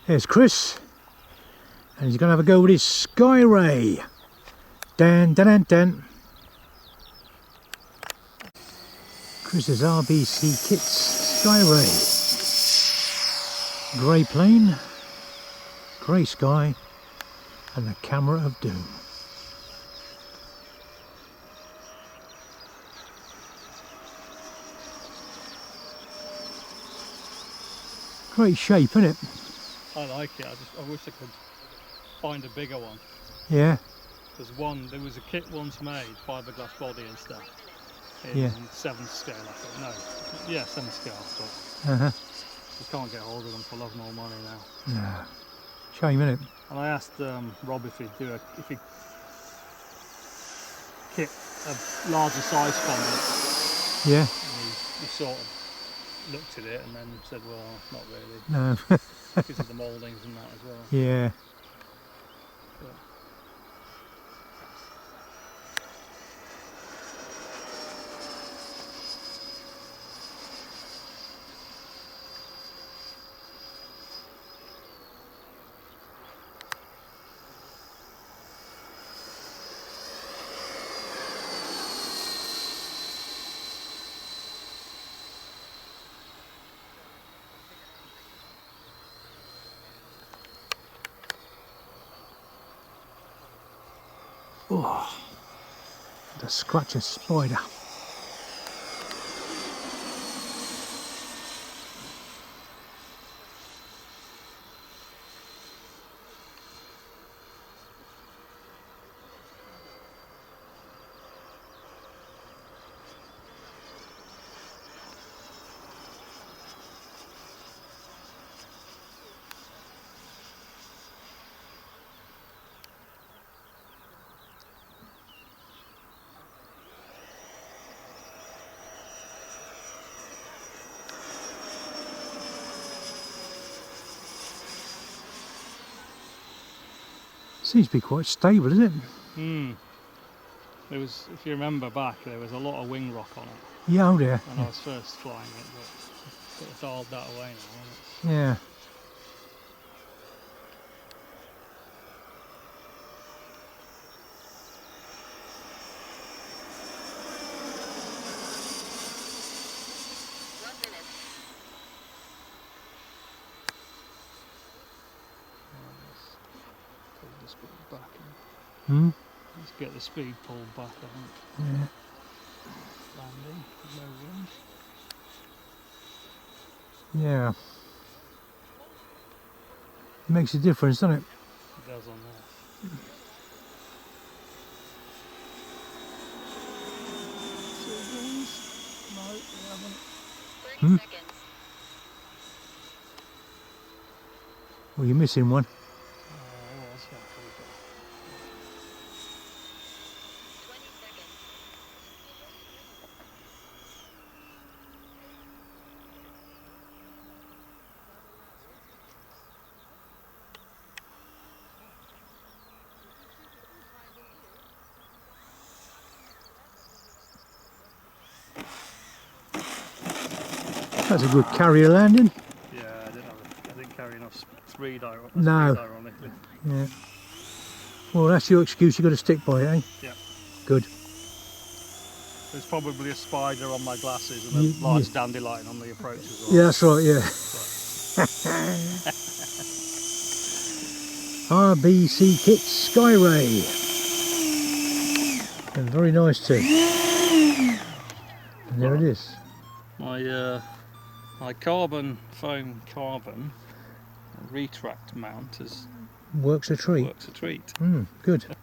There's Chris, and he's going to have a go with his Skyray. Dan, dan, dan, dan. Chris's RBC KITS Skyray. Grey plane, grey sky, and the camera of doom. Great shape, isn't it? I like it. I wish I could find a bigger one. Yeah. There was a kit once made, fiberglass body and stuff, in 7th scale, I think. No, yeah, 7th scale. But you can't get hold of them for love nor money now. No. Shame, innit? And I asked Rob if he'd kit a larger size for me. Yeah. And he sort of looked at it and then said, well, not really. No. Because of the mouldings and that as well. Yeah. But Oh, the scratcher spider. Seems to be quite stable, isn't it? There was, if you remember back, there was a lot of wing rock on it. Yeah, oh dear. When I was first flying it, but it's dialed that away now. Yeah. Let's get the speed pulled back, I think. Yeah. Landing, no wind. Yeah. Makes a difference, doesn't it? It does on there. No, we haven't. 30 seconds. Well, you're missing one. 20 seconds. That's a good carrier landing. Yeah, I didn't carry enough speed, ironically. Yeah. Well, that's your excuse. You've got to stick by it, eh? Yeah. Good. There's probably a spider on my glasses and a large dandelion on the approach as well. Yeah, that's right, yeah. RBC KITS Skyray. And very nice too. And there it is. My carbon foam retract mount Works a treat. works a treat. Good.